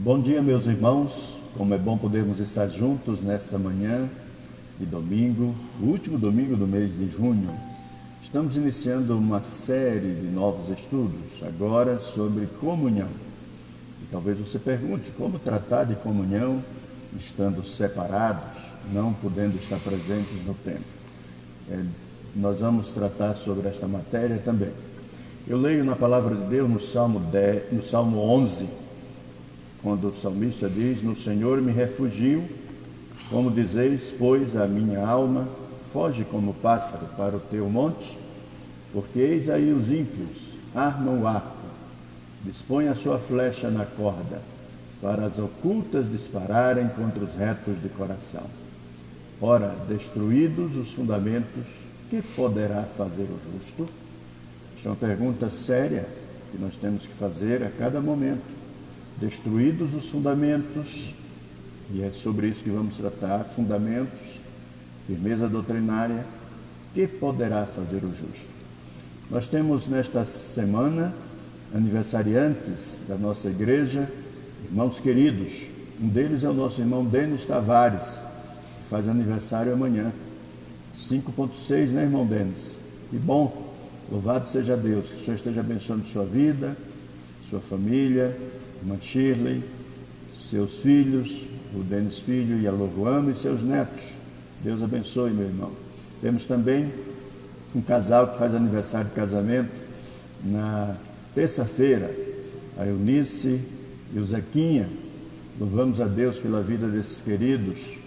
Bom dia, meus irmãos. Como é bom podermos estar juntos nesta manhã de domingo, o último domingo do mês de junho. Estamos iniciando uma série de novos estudos, agora sobre comunhão. E talvez você pergunte como tratar de comunhão estando separados, não podendo estar presentes no templo. Nós vamos tratar sobre esta matéria também. Eu leio na palavra de Deus no Salmo 11, quando o salmista diz: no Senhor me refugio, como dizeis, pois a minha alma foge como pássaro para o teu monte, porque eis aí os ímpios armam o arco, dispõem a sua flecha na corda, para as ocultas dispararem contra os retos de coração. Ora, destruídos os fundamentos, que poderá fazer o justo? Esta é uma pergunta séria que nós temos que fazer a cada momento. Destruídos os fundamentos, e é sobre isso que vamos tratar, fundamentos, firmeza doutrinária, que poderá fazer o justo? Nós temos nesta semana aniversariantes da nossa igreja, irmãos queridos. Um deles é o nosso irmão Denis Tavares, que faz aniversário amanhã. 5.6, né, irmão Denis? Que bom! Louvado seja Deus, que o Senhor esteja abençoando sua vida, sua família, irmã Shirley, seus filhos, o Denis Filho e a Loruama e seus netos. Deus abençoe, meu irmão. Temos também um casal que faz aniversário de casamento na terça-feira, a Eunice e o Zequinha. Louvamos a Deus pela vida desses queridos.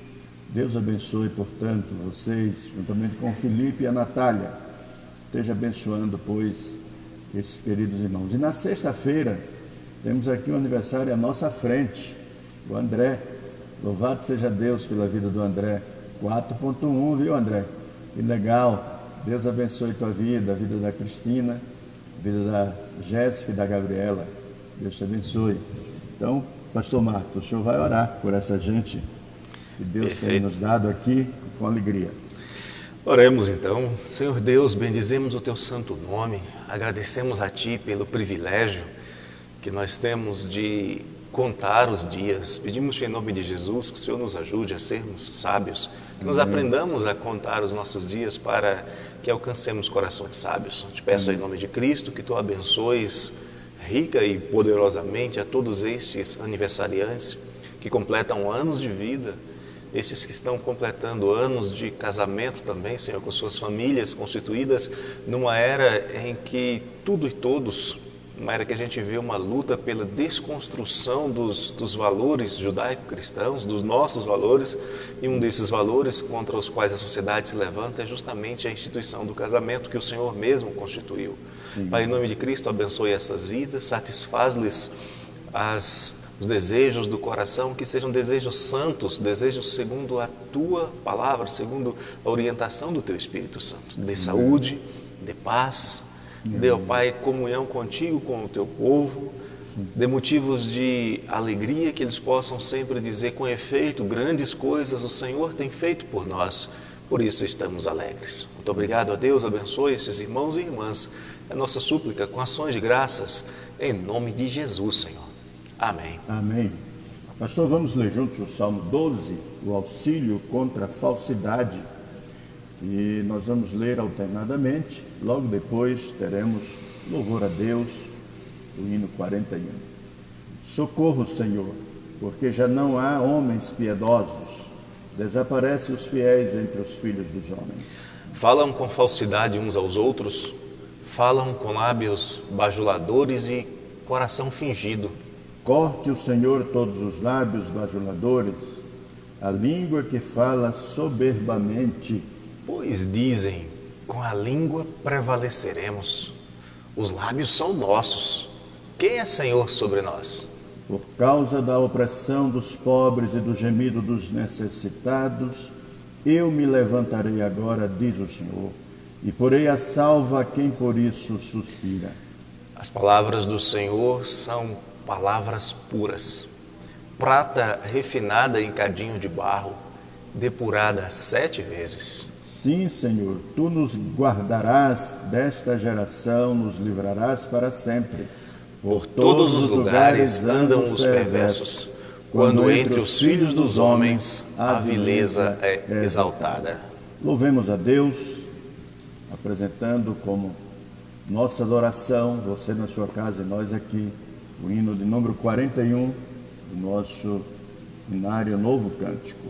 Deus abençoe, portanto, vocês, juntamente com o Felipe e a Natália. Esteja abençoando, pois, esses queridos irmãos. E na sexta-feira, temos aqui um aniversário à nossa frente, o André. Louvado seja Deus pela vida do André. 4.1, viu, André? Que legal. Deus abençoe tua vida, a vida da Cristina, a vida da Jéssica e da Gabriela. Deus te abençoe. Então, pastor Marto, o senhor vai orar por essa gente que Deus tem nos dado aqui com alegria. Oremos então. Senhor Deus, bendizemos o teu santo nome, agradecemos a ti pelo privilégio que nós temos de contar os dias. Pedimos-te em nome de Jesus que o Senhor nos ajude a sermos sábios, que nós aprendamos a contar os nossos dias para que alcancemos corações sábios. Te peço em nome de Cristo que tu abençoes rica e poderosamente a todos estes aniversariantes que completam anos de vida, esses que estão completando anos de casamento também, Senhor, com suas famílias constituídas numa era em que tudo e todos, uma era que a gente vê uma luta pela desconstrução dos valores judaico-cristãos, dos nossos valores, e um desses valores contra os quais a sociedade se levanta é justamente a instituição do casamento que o Senhor mesmo constituiu. Sim. Pai, em nome de Cristo, abençoe essas vidas, satisfaz-lhes os desejos do coração, que sejam desejos santos, desejos segundo a tua palavra, segundo a orientação do teu Espírito Santo. Dê saúde, dê paz, dê, ó Pai, comunhão contigo, com o teu povo, dê motivos de alegria, que eles possam sempre dizer: com efeito, grandes coisas o Senhor tem feito por nós, por isso estamos alegres. Muito obrigado a Deus, abençoe esses irmãos e irmãs. É nossa súplica com ações de graças, em nome de Jesus, Senhor. Amém. Amém. Pastor, vamos ler juntos o Salmo 12, o auxílio contra a falsidade. E nós vamos ler alternadamente. Logo depois teremos louvor a Deus, o hino 41. Socorro, Senhor, porque já não há homens piedosos. Desaparece os fiéis entre os filhos dos homens. Falam com falsidade uns aos outros, falam com lábios bajuladores e coração fingido. Corte o Senhor todos os lábios bajuladores, a língua que fala soberbamente. Pois dizem, com a língua prevaleceremos. Os lábios são nossos. Quem é Senhor sobre nós? Por causa da opressão dos pobres e do gemido dos necessitados, eu me levantarei agora, diz o Senhor, e porei a salva a quem por isso suspira. As palavras do Senhor são palavras puras, prata refinada em cadinho de barro, depurada 7 vezes. Sim, Senhor, tu nos guardarás desta geração, nos livrarás para sempre. Por todos os lugares andam os perversos, quando entre os filhos dos homens a vileza é exaltada. Louvemos a Deus, apresentando como nossa adoração, você na sua casa e nós aqui, o hino de número 41 do nosso hinário Novo Cântico.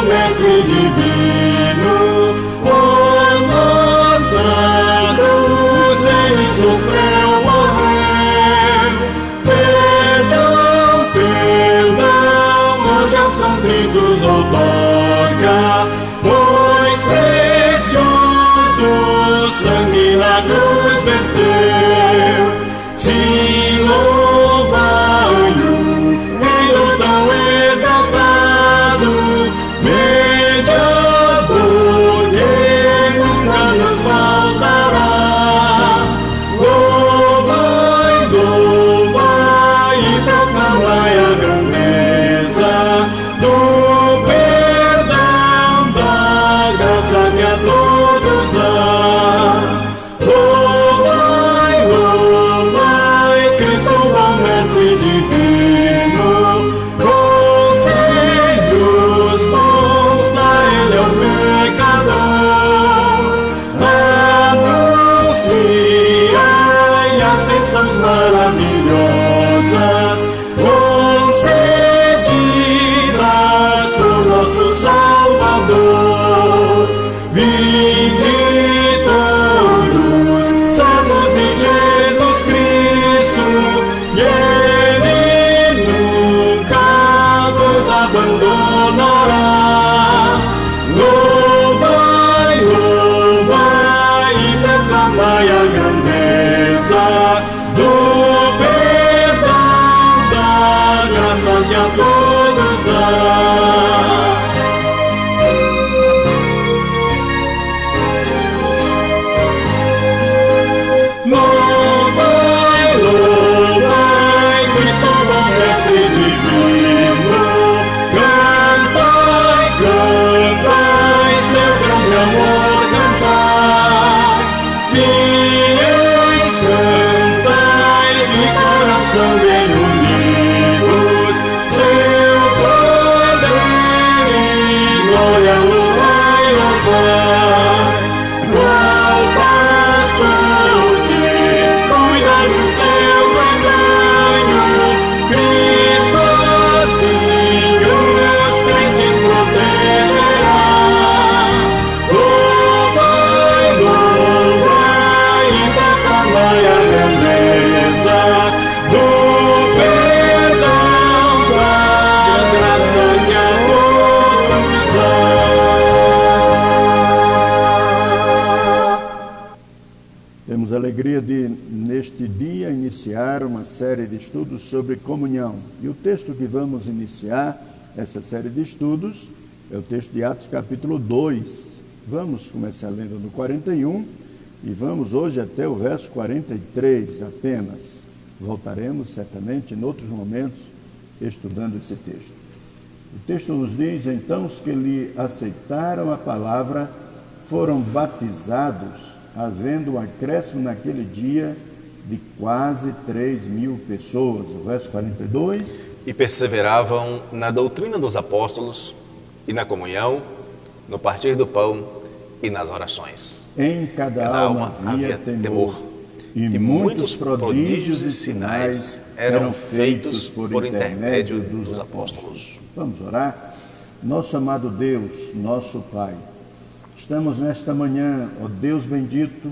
Mestre divino, por nossa cruz ele sofreu morrer. Perdão, perdão, hoje aos contritos outorga, pois precioso sangue na cruz verteu. Te louva-o, reino tão exaltado, mediador que nunca nos faltará. Louvai, louvai e proclamai a grandeza do perdão, da graça que a todos dá. Louvai, louvai, Cristo bom mestre divino, conselhos bons dá ele ao pecador. Anunciai as bênçãos maravilhosas concedidas por nosso Salvador. Vinde todos, servos de Jesus Cristo, e Ele nunca vos abandonará. Louvai, louvai e proclamai a grandeza do perdão, da graça que a todos dá. Louvai, louvai, Cristo bom mestre divino, cantai, cantai, seu grande amor cantai, fiéis cantai, de coração bem unidos, seu poder e glória louvai, louvai. Qual pastor que cuida do seu rebanho, Cristo assim os crentes protegerá. Louvai, louvai e proclamai a grandeza do perdão, da graça que a todos dá. Temos a alegria de, neste dia, iniciar uma série de estudos sobre comunhão. E o texto que vamos iniciar essa série de estudos é o texto de Atos capítulo 2. Vamos começar lendo no 41 e vamos hoje até o verso 43 apenas. Voltaremos certamente em outros momentos estudando esse texto. O texto nos diz: então os que lhe aceitaram a palavra foram batizados, havendo um acréscimo naquele dia de quase 3.000 pessoas. O verso 42. E perseveravam na doutrina dos apóstolos e na comunhão, no partir do pão e nas orações. Em cada alma havia temor, e muitos prodígios e sinais eram feitos por intermédio dos apóstolos. Vamos orar? Nosso amado Deus, nosso Pai, estamos nesta manhã, ó Deus bendito,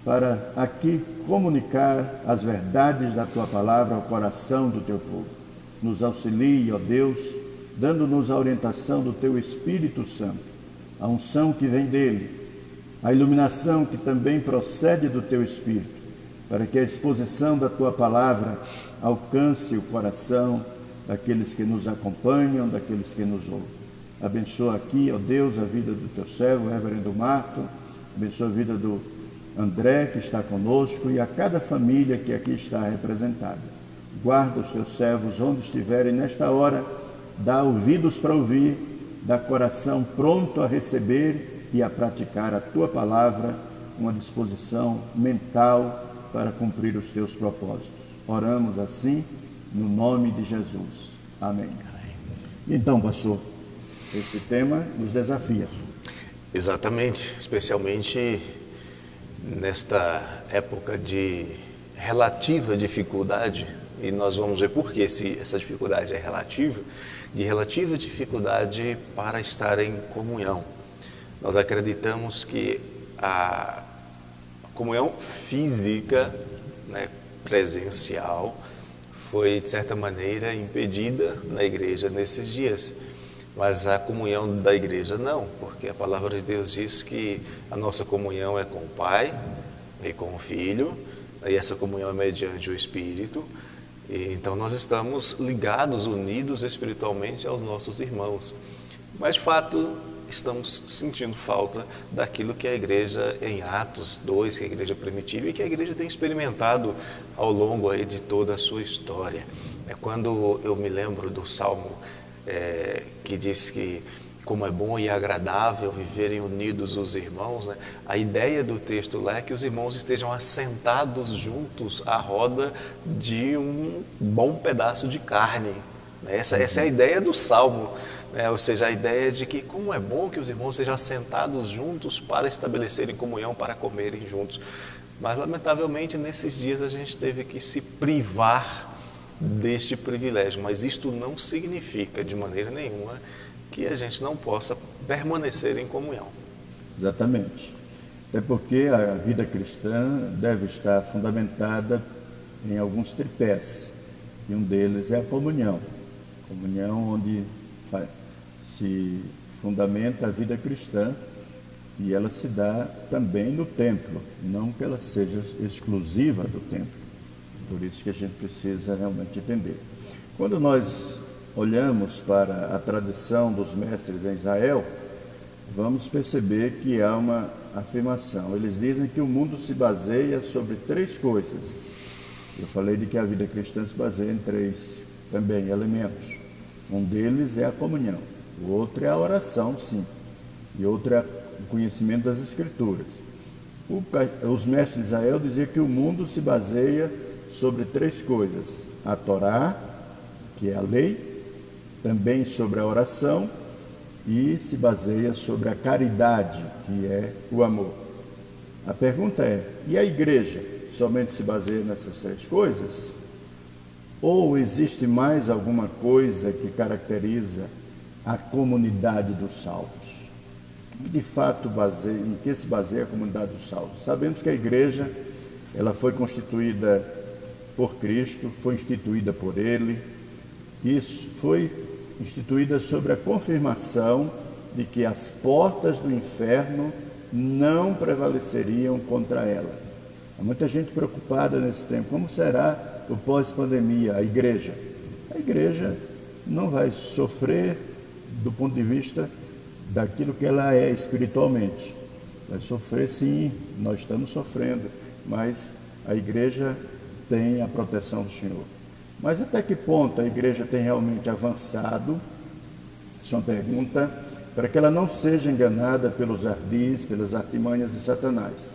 para aqui comunicar as verdades da Tua palavra ao coração do Teu povo. Nos auxilie, ó Deus, dando-nos a orientação do Teu Espírito Santo, a unção que vem dele, a iluminação que também procede do Teu Espírito, para que a exposição da Tua palavra alcance o coração daqueles que nos acompanham, daqueles que nos ouvem. Abençoa aqui, ó Deus, a vida do Teu servo, reverendo Marco, Abençoa a vida do André, que está conosco, e a cada família que aqui está representada. Guarda os teus servos onde estiverem nesta hora, dá ouvidos para ouvir, dá coração pronto a receber e a praticar a tua palavra, uma disposição mental para cumprir os teus propósitos. Oramos assim, no nome de Jesus. Amém. Então, pastor, este tema nos desafia. Exatamente, especialmente nesta época de relativa dificuldade, e nós vamos ver por que essa dificuldade é relativa, de relativa dificuldade para estar em comunhão. Nós acreditamos que a comunhão física, né, presencial, foi de certa maneira impedida na igreja nesses dias. Mas a comunhão da igreja não, porque a palavra de Deus diz que a nossa comunhão é com o Pai e com o Filho, e essa comunhão é mediante o Espírito, e então nós estamos ligados, unidos espiritualmente aos nossos irmãos. Mas de fato estamos sentindo falta daquilo que a igreja em Atos 2, que é a igreja primitiva e que a igreja tem experimentado ao longo aí de toda a sua história. É quando eu me lembro do Salmo que diz que como é bom e agradável viverem unidos os irmãos, né? A ideia do texto lá é que os irmãos estejam assentados juntos à roda de um bom pedaço de carne. Essa é a ideia do Salmo, né? Ou seja, a ideia de que como é bom que os irmãos estejam assentados juntos para estabelecerem comunhão, para comerem juntos. Mas, lamentavelmente, nesses dias a gente teve que se privar deste privilégio, mas isto não significa de maneira nenhuma que a gente não possa permanecer em comunhão. Exatamente. É porque a vida cristã deve estar fundamentada em alguns tripés, e um deles é a comunhão. Comunhão onde se fundamenta a vida cristã, e ela se dá também no templo, não que ela seja exclusiva do templo. Por isso que a gente precisa realmente entender. Quando nós olhamos para a tradição dos mestres em Israel, vamos perceber que há uma afirmação. Eles dizem que o mundo se baseia sobre 3 coisas. Eu falei de que a vida cristã se baseia em 3 também elementos. Um deles é a comunhão, o outro é a oração, sim, e outro é o conhecimento das Escrituras. Os mestres de Israel diziam que o mundo se baseia sobre 3 coisas: a Torá, que é a lei, também sobre a oração, e se baseia sobre a caridade, que é o amor. A pergunta é: e a igreja somente se baseia nessas 3 coisas? Ou existe mais alguma coisa que caracteriza a comunidade dos salvos? De fato, em que se baseia a comunidade dos salvos? Sabemos que a igreja ela foi constituída por Cristo, foi instituída por Ele. Isso foi instituída sobre a confirmação de que as portas do inferno não prevaleceriam contra ela. Há muita gente preocupada nesse tempo. Como será o pós-pandemia? A igreja não vai sofrer do ponto de vista daquilo que ela é espiritualmente. Vai sofrer, sim, nós estamos sofrendo, mas a igreja tem a proteção do Senhor. Mas até que ponto a igreja tem realmente avançado? Essa é uma pergunta para que ela não seja enganada pelos ardis, pelas artimanhas de Satanás.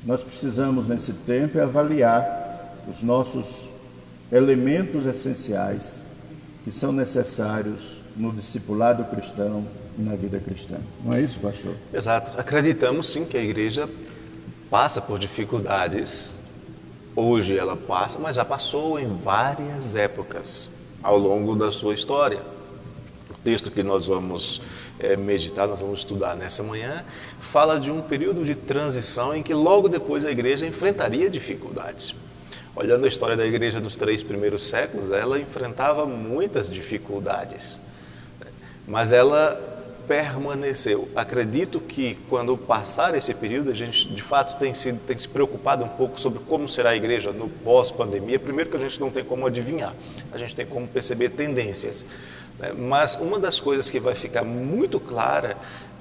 Nós precisamos, nesse tempo, avaliar os nossos elementos essenciais que são necessários no discipulado cristão e na vida cristã. Não é isso, pastor? Exato. Acreditamos, sim, que a igreja passa por dificuldades. Hoje ela passa, mas já passou em várias épocas ao longo da sua história. O texto que nós vamos meditar, nós vamos estudar nessa manhã, fala de um período de transição em que logo depois a igreja enfrentaria dificuldades. Olhando a história da igreja dos 3 primeiros séculos, ela enfrentava muitas dificuldades, mas ela permaneceu. Acredito que quando passar esse período, a gente de fato tem se preocupado um pouco sobre como será a igreja no pós-pandemia. Primeiro que a gente não tem como adivinhar, a gente tem como perceber tendências, né? Mas uma das coisas que vai ficar muito clara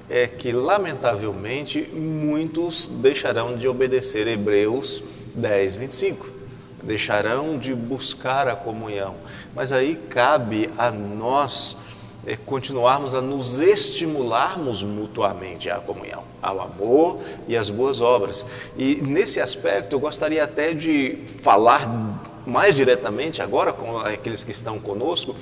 é que, lamentavelmente, muitos deixarão de obedecer Hebreus 10, 25. Deixarão de buscar a comunhão. Mas aí cabe a nós continuarmos a nos estimularmos mutuamente à comunhão, ao amor e às boas obras. E nesse aspecto eu gostaria até de falar mais diretamente agora com aqueles que estão conosco,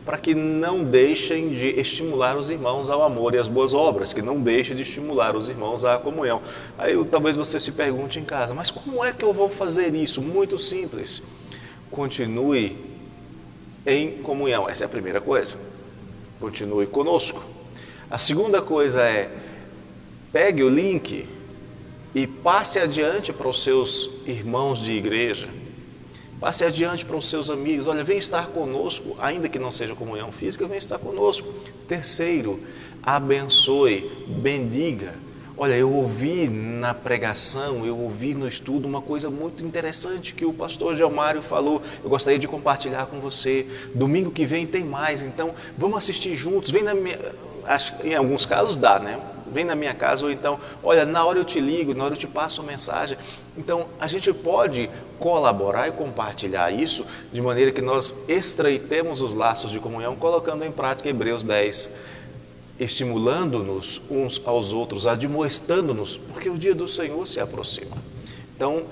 para que não deixem de estimular os irmãos ao amor e às boas obras, que não deixem de estimular os irmãos à comunhão. Aí talvez você se pergunte em casa, mas como é que eu vou fazer isso? Muito simples. Continue em comunhão, essa é a primeira coisa. Continue conosco. A segunda coisa é, pegue o link e passe adiante para os seus irmãos de igreja. Passe adiante para os seus amigos. Olha, vem estar conosco, ainda que não seja comunhão física, vem estar conosco. Terceiro, abençoe, bendiga. Olha, eu ouvi na pregação, eu ouvi no estudo uma coisa muito interessante que o pastor Gelmário falou. Eu gostaria de compartilhar com você. Domingo que vem tem mais, então vamos assistir juntos. Vem na minha... em alguns casos dá, né? Vem na minha casa, ou então, olha, na hora eu te ligo, na hora eu te passo uma mensagem. Então, a gente pode colaborar e compartilhar isso de maneira que nós estreitemos os laços de comunhão, colocando em prática Hebreus 10, estimulando-nos uns aos outros, admoestando-nos, porque o dia do Senhor se aproxima. Então,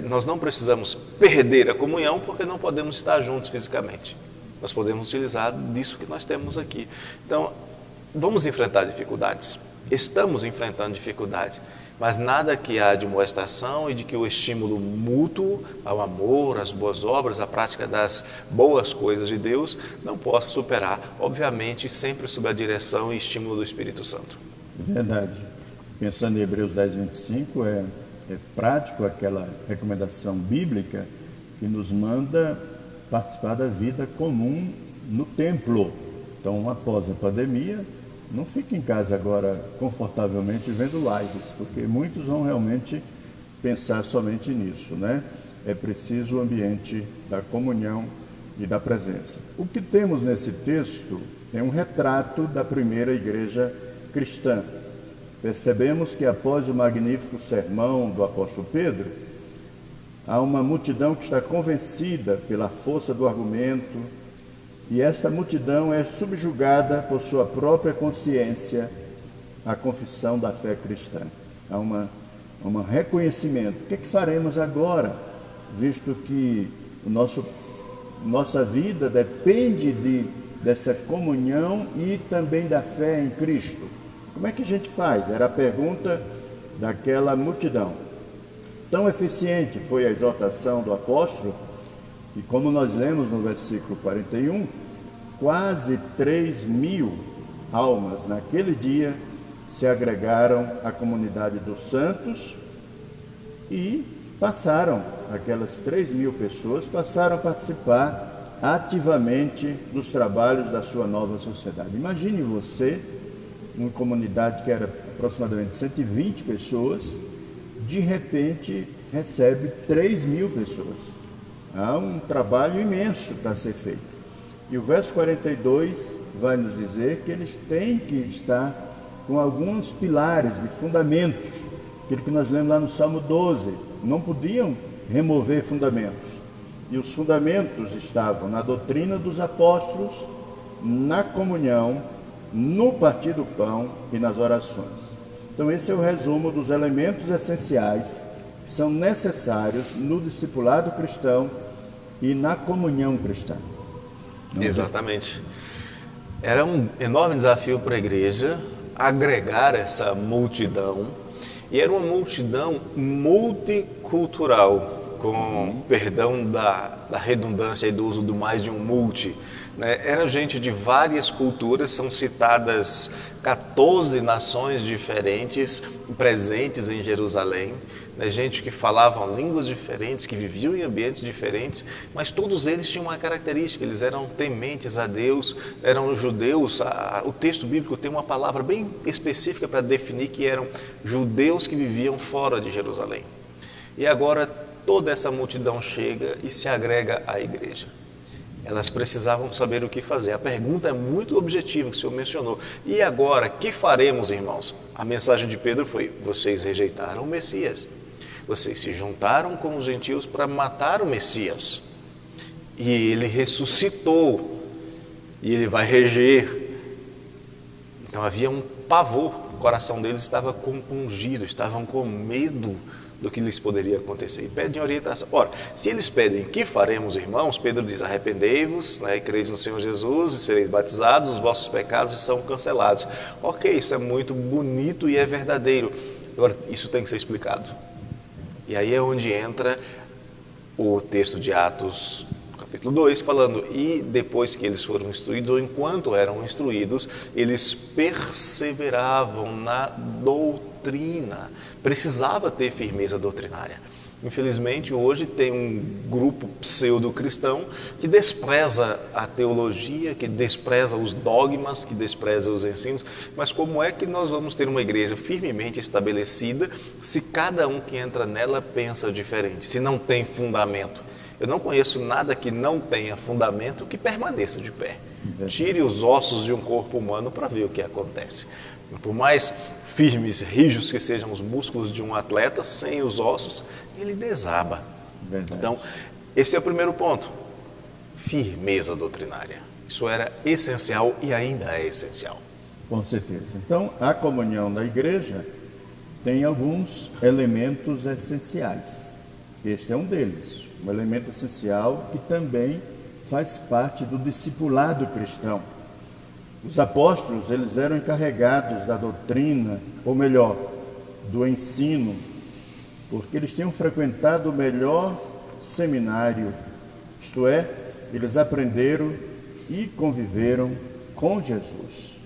nós não precisamos perder a comunhão, porque não podemos estar juntos fisicamente. Nós podemos utilizar disso que nós temos aqui. Então, vamos enfrentar dificuldades. Estamos enfrentando dificuldades, mas nada que a admoestação e de que o estímulo mútuo ao amor, às boas obras, à prática das boas coisas de Deus não possa superar, obviamente, sempre sob a direção e estímulo do Espírito Santo. Verdade. Pensando em Hebreus 10, 25, é prático aquela recomendação bíblica que nos manda participar da vida comum no templo. Então, após a pandemia, não fique em casa agora confortavelmente vendo lives, porque muitos vão realmente pensar somente nisso, né? É preciso o ambiente da comunhão e da presença. O que temos nesse texto é um retrato da primeira igreja cristã. Percebemos que após o magnífico sermão do apóstolo Pedro, há uma multidão que está convencida pela força do argumento, e essa multidão é subjugada por sua própria consciência à confissão da fé cristã. Há um reconhecimento. O que faremos agora, visto que nossa vida depende dessa comunhão e também da fé em Cristo? Como é que a gente faz? Era a pergunta daquela multidão. Tão eficiente foi a exortação do apóstolo, e como nós lemos no versículo 41, quase 3.000 almas naquele dia se agregaram à comunidade dos santos e aquelas 3.000 pessoas passaram a participar ativamente dos trabalhos da sua nova sociedade. Imagine você, uma comunidade que era aproximadamente 120 pessoas, de repente recebe 3.000 pessoas. Há um trabalho imenso para ser feito. E o verso 42 vai nos dizer que eles têm que estar com alguns pilares de fundamentos, aquilo que nós lemos lá no Salmo 12, não podiam remover fundamentos. E os fundamentos estavam na doutrina dos apóstolos, na comunhão, no partir do pão e nas orações. Então esse é o resumo dos elementos essenciais que são necessários no discipulado cristão e na comunhão cristã. Exatamente. Era um enorme desafio para a igreja agregar essa multidão, e era uma multidão multicultural, com perdão da redundância e do uso do mais de um multi, né? Era gente de várias culturas, são citadas 14 nações diferentes presentes em Jerusalém, né? Gente que falavam línguas diferentes, que viviam em ambientes diferentes, mas todos eles tinham uma característica: eles eram tementes a Deus, eram judeus. O texto bíblico tem uma palavra bem específica para definir que eram judeus que viviam fora de Jerusalém. E agora toda essa multidão chega e se agrega à igreja. Elas precisavam saber o que fazer. A pergunta é muito objetiva que o Senhor mencionou. E agora, que faremos, irmãos? A mensagem de Pedro foi: vocês rejeitaram o Messias. Vocês se juntaram com os gentios para matar o Messias. E ele ressuscitou. E ele vai reger. Então havia um pavor. O coração deles estava compungido, estavam com medo do que lhes poderia acontecer, e pedem orientação. Ora, se eles pedem: que faremos, irmãos? Pedro diz: arrependei-vos, e crede no Senhor Jesus, e sereis batizados, os vossos pecados são cancelados. Ok, isso é muito bonito e é verdadeiro. Agora, isso tem que ser explicado. E aí é onde entra o texto de Atos, capítulo 2, falando: e depois que eles foram instruídos, ou enquanto eram instruídos, eles perseveravam na doutrina. Precisava ter firmeza doutrinária. Infelizmente, hoje tem um grupo pseudo-cristão que despreza a teologia, que despreza os dogmas, que despreza os ensinos. Mas como é que nós vamos ter uma igreja firmemente estabelecida se cada um que entra nela pensa diferente, se não tem fundamento? Eu não conheço nada que não tenha fundamento que permaneça de pé. Tire os ossos de um corpo humano para ver o que acontece. Por mais firmes, rijos que sejam os músculos de um atleta, sem os ossos, ele desaba. Verdade. Então, esse é o primeiro ponto. Firmeza doutrinária. Isso era essencial e ainda é essencial. Com certeza. Então, a comunhão da igreja tem alguns elementos essenciais. Este é um deles, um elemento essencial que também faz parte do discipulado cristão. Os apóstolos, eles eram encarregados da doutrina, ou melhor, do ensino, porque eles tinham frequentado o melhor seminário, isto é, eles aprenderam e conviveram com Jesus.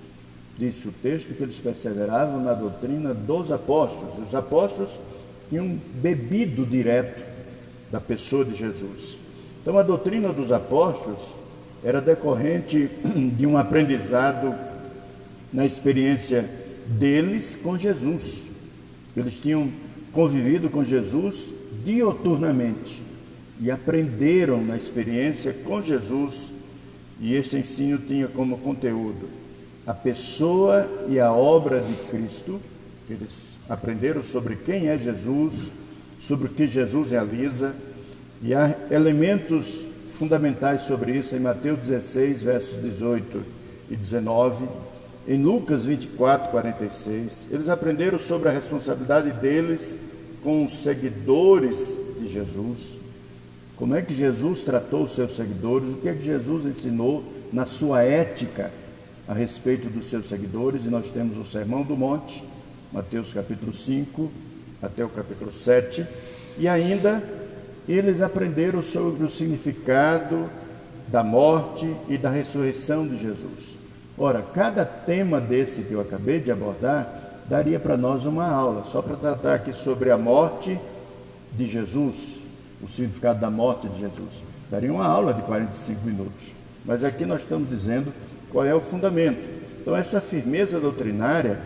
Diz o texto que eles perseveravam na doutrina dos apóstolos. Os apóstolos tinham bebido direto da pessoa de Jesus. Então, a doutrina dos apóstolos era decorrente de um aprendizado na experiência deles com Jesus. Eles tinham convivido com Jesus dioturnamente e aprenderam na experiência com Jesus, e esse ensino tinha como conteúdo a pessoa e a obra de Cristo. Eles aprenderam sobre quem é Jesus, sobre o que Jesus realiza, e há elementos fundamentais sobre isso em Mateus 16, versos 18 e 19, em Lucas 24, 46. Eles aprenderam sobre a responsabilidade deles com os seguidores de Jesus, como é que Jesus tratou os seus seguidores, o que é que Jesus ensinou na sua ética a respeito dos seus seguidores. E nós temos o Sermão do Monte, Mateus capítulo 5 até o capítulo 7, e ainda eles aprenderam sobre o significado da morte e da ressurreição de Jesus. Ora, cada tema desse que eu acabei de abordar daria para nós uma aula, só para tratar aqui sobre a morte de Jesus, o significado da morte de Jesus. Daria uma aula de 45 minutos. Mas aqui nós estamos dizendo qual é o fundamento. Então, essa firmeza doutrinária,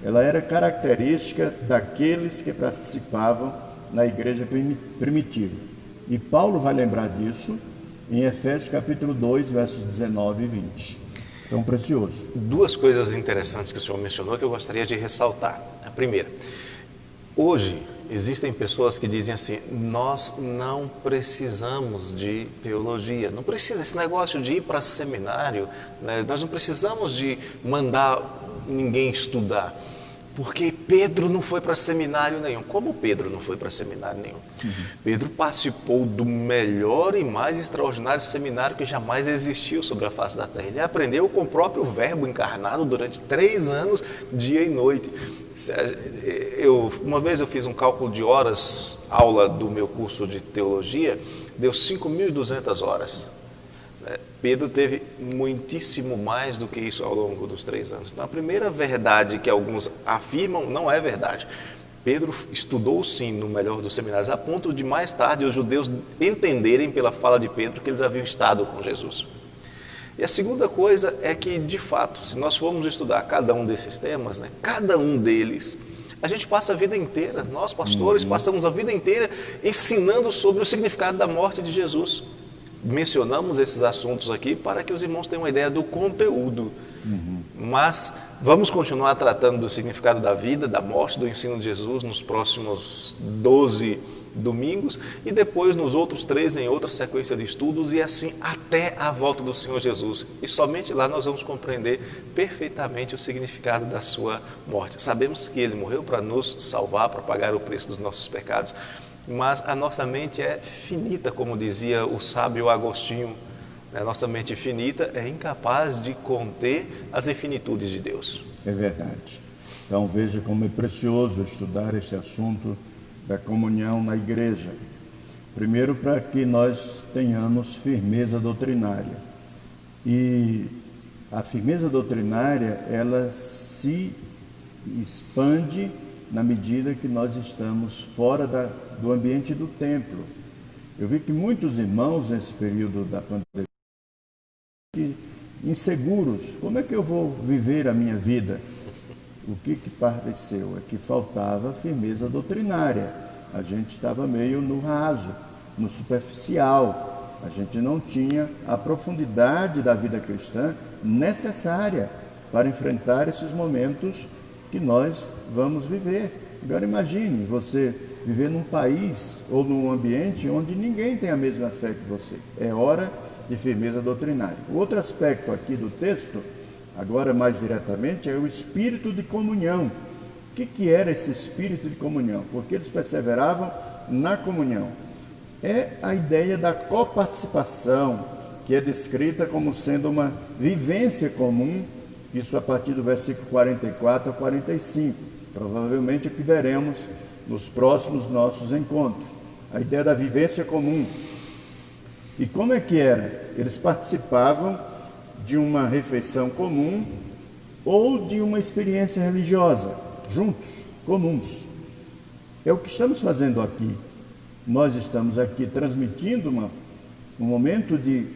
ela era característica daqueles que participavam na igreja primitiva. E Paulo vai lembrar disso em Efésios capítulo 2, versos 19 e 20. Tão precioso. Duas coisas interessantes que o senhor mencionou que eu gostaria de ressaltar. A primeira, hoje existem pessoas que dizem assim: nós não precisamos de teologia, não precisa esse negócio de ir para seminário, né? Nós não precisamos de mandar ninguém estudar, porque Pedro não foi para seminário nenhum. Como Pedro não foi para seminário nenhum? Pedro participou do melhor e mais extraordinário seminário que jamais existiu sobre a face da terra. Ele aprendeu com o próprio Verbo encarnado durante 3 anos, dia e noite. Uma vez eu fiz um cálculo de horas, aula do meu curso de teologia, deu 5.200 horas. Pedro teve muitíssimo mais do que isso ao longo dos 3 anos. Então, a primeira verdade que alguns afirmam não é verdade. Pedro estudou sim no melhor dos seminários, a ponto de mais tarde os judeus entenderem pela fala de Pedro que eles haviam estado com Jesus. E a segunda coisa é que, de fato, se nós formos estudar cada um desses temas, né, cada um deles, a gente passa a vida inteira, nós pastores passamos a vida inteira ensinando sobre o significado da morte de Jesus. mencionamos esses assuntos aqui para que os irmãos tenham uma ideia do conteúdo. Mas vamos continuar tratando do significado da vida, da morte, do ensino de Jesus nos próximos 12 domingos e depois nos outros 3 em outra sequência de estudos e assim até a volta do Senhor Jesus. E somente lá nós vamos compreender perfeitamente o significado da sua morte. Sabemos que Ele morreu para nos salvar, para pagar o preço dos nossos pecados, mas a nossa mente é finita, como dizia o sábio Agostinho. A nossa mente finita é incapaz de conter as infinitudes de Deus. É verdade. Então veja como é precioso estudar este assunto da comunhão na igreja. Primeiro, para que nós tenhamos firmeza doutrinária. E a firmeza doutrinária, ela se expande na medida que nós estamos fora do ambiente do templo. Eu vi que muitos irmãos, nesse período da pandemia, inseguros, como é que eu vou viver a minha vida? O que pareceu é que faltava firmeza doutrinária. A gente estava meio no raso, no superficial. A gente não tinha a profundidade da vida cristã necessária para enfrentar esses momentos que nós vamos viver. Agora imagine você viver num país ou num ambiente onde ninguém tem a mesma fé que você. É hora de firmeza doutrinária. O outro aspecto aqui do texto, agora mais diretamente, é o espírito de comunhão. O que era esse espírito de comunhão? Porque eles perseveravam na comunhão. É a ideia da coparticipação, que é descrita como sendo uma vivência comum, isso a partir do versículo 44 a 45. Provavelmente é o que veremos nos próximos nossos encontros. A ideia da vivência comum. E como é que era? Eles participavam de uma refeição comum ou de uma experiência religiosa, juntos, comuns. É o que estamos fazendo aqui. Nós estamos aqui transmitindo um momento de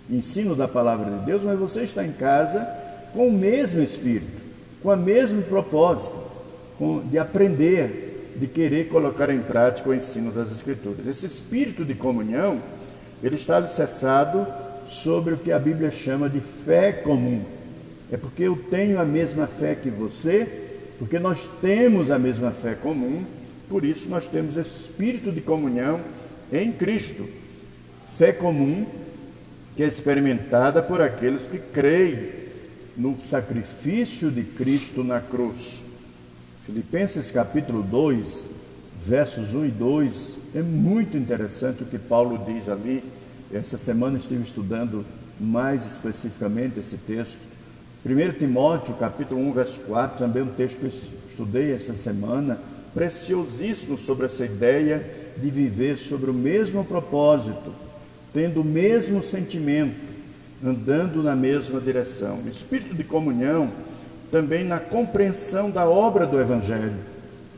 ensino da palavra de Deus, mas você está em casa com o mesmo espírito, com o mesmo propósito, de aprender, de querer colocar em prática o ensino das Escrituras. Esse espírito de comunhão, ele está alicerçado sobre o que a Bíblia chama de fé comum. É porque eu tenho a mesma fé que você, porque nós temos a mesma fé comum, por isso nós temos esse espírito de comunhão em Cristo. Fé comum que é experimentada por aqueles que creem no sacrifício de Cristo na cruz. Filipenses capítulo 2, versos 1 e 2, é muito interessante o que Paulo diz ali. Essa semana estive estudando mais especificamente esse texto. 1 Timóteo, capítulo 1, verso 4, também um texto que eu estudei essa semana, preciosíssimo sobre essa ideia de viver sobre o mesmo propósito, tendo o mesmo sentimento, andando na mesma direção. O espírito de comunhão também na compreensão da obra do Evangelho,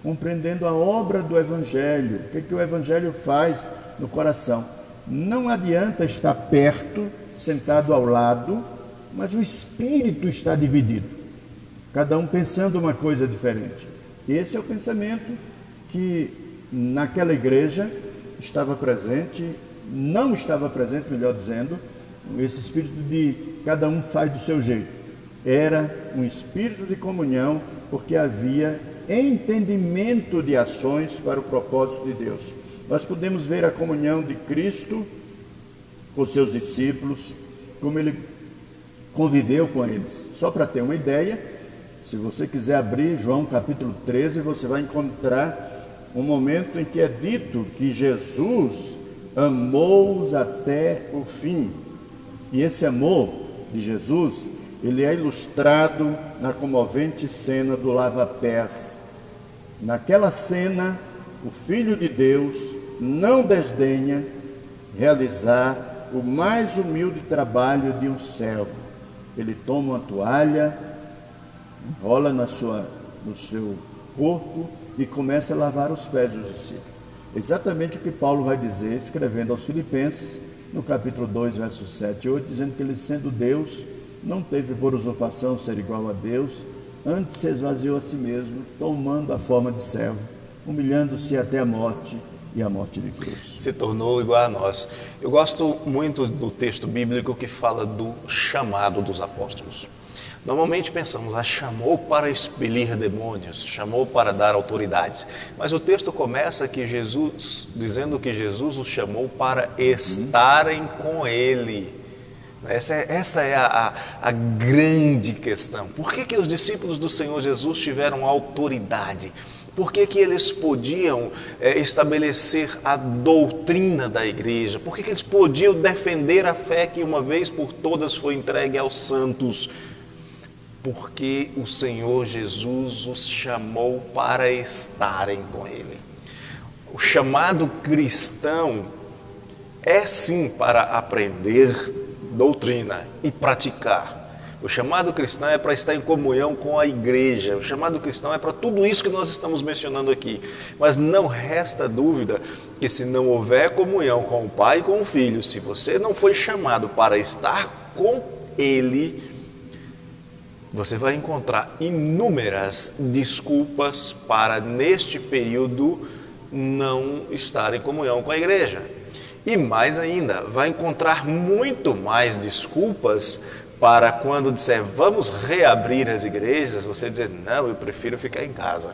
compreendendo a obra do Evangelho, o que o Evangelho faz no coração. Não adianta estar perto, sentado ao lado, mas o espírito está dividido, cada um pensando uma coisa diferente. Esse é o pensamento que naquela igreja estava presente, não estava presente, melhor dizendo, esse espírito de cada um faz do seu jeito. Era um espírito de comunhão, porque havia entendimento de ações para o propósito de Deus. Nós podemos ver a comunhão de Cristo com seus discípulos, como ele conviveu com eles. Só para ter uma ideia, se você quiser abrir João capítulo 13, você vai encontrar um momento em que é dito que Jesus amou-os até o fim. E esse amor de Jesus, ele é ilustrado na comovente cena do lava-pés. Naquela cena, o Filho de Deus não desdenha realizar o mais humilde trabalho de um servo. Ele toma uma toalha, enrola no seu corpo e começa a lavar os pés dos discípulos. Exatamente o que Paulo vai dizer, escrevendo aos Filipenses, no capítulo 2, versos 7 e 8, dizendo que ele, sendo Deus, não teve por usurpação ser igual a Deus, antes se esvaziou a si mesmo, tomando a forma de servo, humilhando-se até a morte e a morte de cruz. Se tornou igual a nós. Eu gosto muito do texto bíblico que fala do chamado dos apóstolos. Normalmente pensamos, chamou para expelir demônios, chamou para dar autoridades. Mas o texto começa dizendo que Jesus os chamou para estarem com Ele. Essa é a grande questão. Por que os discípulos do Senhor Jesus tiveram autoridade? Por que eles podiam estabelecer a doutrina da igreja? Por que eles podiam defender a fé que uma vez por todas foi entregue aos santos? Porque o Senhor Jesus os chamou para estarem com Ele. O chamado cristão é sim para aprender doutrina e praticar. O chamado cristão é para estar em comunhão com a igreja. O chamado cristão é para tudo isso que nós estamos mencionando aqui. Mas não resta dúvida que se não houver comunhão com o Pai e com o Filho, se você não foi chamado para estar com Ele, você vai encontrar inúmeras desculpas para, neste período, não estar em comunhão com a igreja. E mais ainda, vai encontrar muito mais desculpas para quando disser, vamos reabrir as igrejas, você dizer, não, eu prefiro ficar em casa.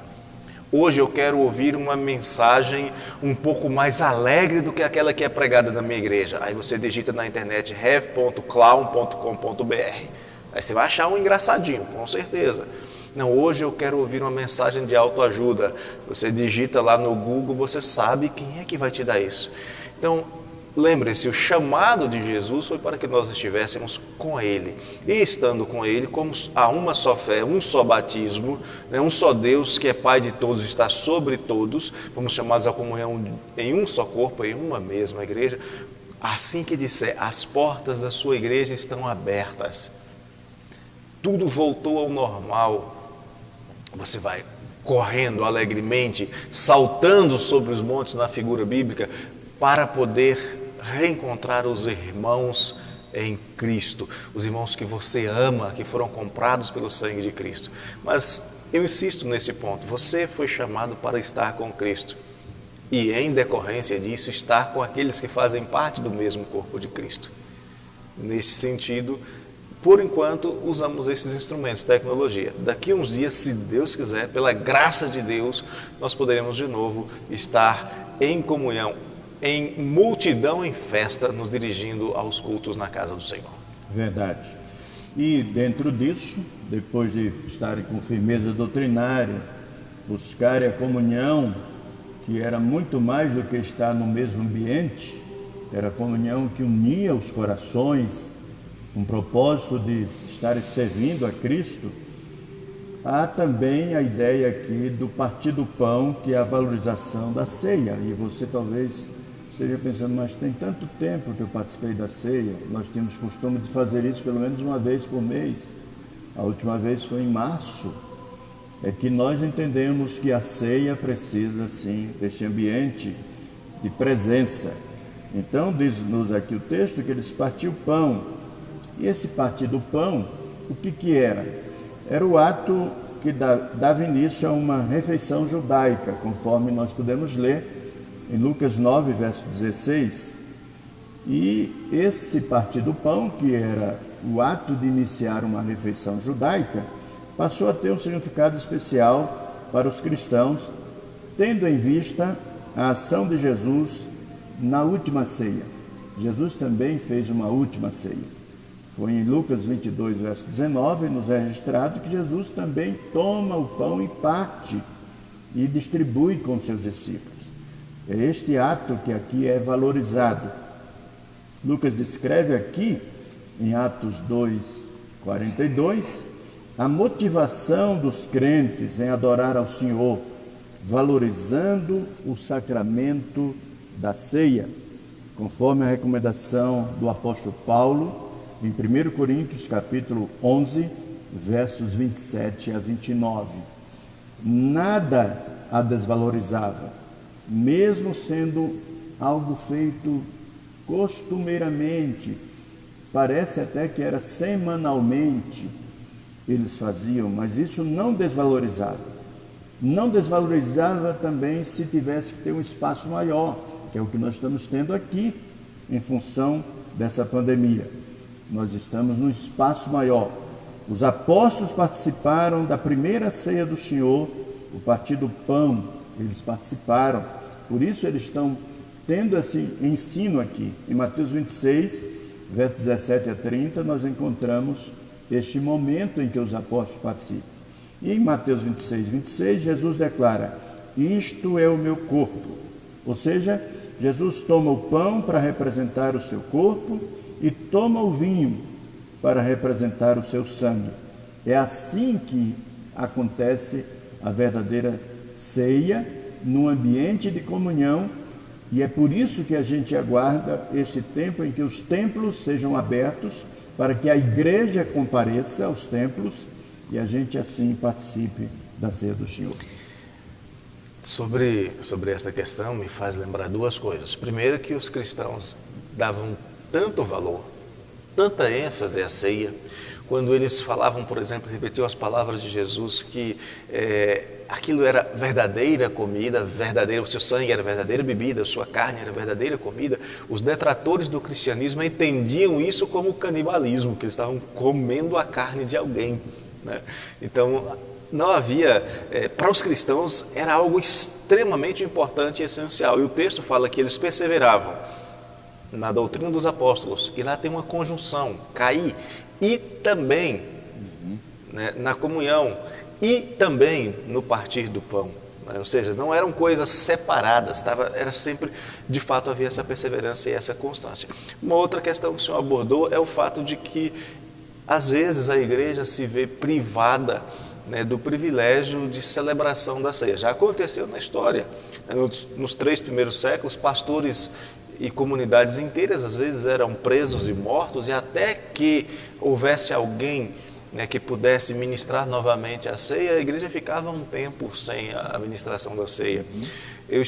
Hoje eu quero ouvir uma mensagem um pouco mais alegre do que aquela que é pregada na minha igreja. Aí você digita na internet rev.clown.com.br. Aí você vai achar um engraçadinho, com certeza. Não, hoje eu quero ouvir uma mensagem de autoajuda. Você digita lá no Google, você sabe quem é que vai te dar isso. Então, lembre-se, o chamado de Jesus foi para que nós estivéssemos com Ele. E estando com Ele, como há uma só fé, um só batismo, um só Deus que é Pai de todos, está sobre todos, fomos chamados à comunhão em um só corpo, em uma mesma igreja. Assim que disser, as portas da sua igreja estão abertas. Tudo voltou ao normal. Você vai correndo alegremente, saltando sobre os montes na figura bíblica, para poder reencontrar os irmãos em Cristo, os irmãos que você ama, que foram comprados pelo sangue de Cristo. Mas eu insisto nesse ponto, você foi chamado para estar com Cristo e, em decorrência disso, estar com aqueles que fazem parte do mesmo corpo de Cristo. Nesse sentido, por enquanto, usamos esses instrumentos, tecnologia. Daqui a uns dias, se Deus quiser, pela graça de Deus, nós poderemos de novo estar em comunhão, em multidão, em festa, nos dirigindo aos cultos na casa do Senhor. Verdade. E dentro disso, depois de estarem com firmeza doutrinária, buscarem a comunhão, que era muito mais do que estar no mesmo ambiente, era a comunhão que unia os corações, com o propósito de estarem servindo a Cristo. Há também a ideia aqui do partir do pão, que é a valorização da ceia. E você talvez esteja pensando, mas tem tanto tempo que eu participei da ceia, nós temos costume de fazer isso pelo menos uma vez por mês. A última vez foi em março. É que nós entendemos que a ceia precisa, sim, deste ambiente de presença. Então, diz-nos aqui o texto que eles partiam o pão. E esse partir do pão, o que era? Era o ato que dava início a uma refeição judaica, conforme nós podemos ler em Lucas 9, verso 16. E esse partir do pão, que era o ato de iniciar uma refeição judaica, passou a ter um significado especial para os cristãos, tendo em vista a ação de Jesus na última ceia. Jesus também fez uma última ceia. Foi em Lucas 22, verso 19, nos é registrado que Jesus também toma o pão e parte e distribui com seus discípulos. É este ato que aqui é valorizado. Lucas descreve aqui, em Atos 2, 42, a motivação dos crentes em adorar ao Senhor, valorizando o sacramento da ceia, conforme a recomendação do apóstolo Paulo, em 1 Coríntios, capítulo 11, versos 27 a 29. Nada a desvalorizava, mesmo sendo algo feito costumeiramente. Parece até que era semanalmente eles faziam, mas isso não desvalorizava. Não desvalorizava também se tivesse que ter um espaço maior, que é o que nós estamos tendo aqui em função dessa pandemia. Nós estamos num espaço maior. Os apóstolos participaram da primeira ceia do Senhor, o partir do pão, eles participaram. Por isso eles estão tendo esse ensino aqui. Em Mateus 26, versos 17 a 30, nós encontramos este momento em que os apóstolos participam. E em Mateus 26, 26, Jesus declara: isto é o meu corpo. Ou seja, Jesus toma o pão para representar o seu corpo e toma o vinho para representar o seu sangue. É assim que acontece a verdadeira ceia, num ambiente de comunhão, e é por isso que a gente aguarda este tempo em que os templos sejam abertos, para que a igreja compareça aos templos e a gente assim participe da ceia do Senhor. Sobre esta questão me faz lembrar duas coisas. Primeiro, que os cristãos davam tanto valor, tanta ênfase à ceia, quando eles falavam, por exemplo, repetiu as palavras de Jesus, que aquilo era verdadeira comida, verdadeiro, o seu sangue era verdadeira bebida, a sua carne era verdadeira comida. Os detratores do cristianismo entendiam isso como canibalismo, que eles estavam comendo a carne de alguém, né? Então, não havia, para os cristãos era algo extremamente importante e essencial. E o texto fala que eles perseveravam na doutrina dos apóstolos, e lá tem uma conjunção, cair, e também né, na comunhão, e também no partir do pão, né? Ou seja, não eram coisas separadas, era sempre, de fato, havia essa perseverança e essa constância. Uma outra questão que o senhor abordou é o fato de que, às vezes, a igreja se vê privada, né, do privilégio de celebração da ceia. Já aconteceu na história, né, nos 3 primeiros séculos, pastores e comunidades inteiras às vezes eram presos e mortos, e até que houvesse alguém, né, que pudesse ministrar novamente a ceia, a igreja ficava um tempo sem a ministração da ceia. Eu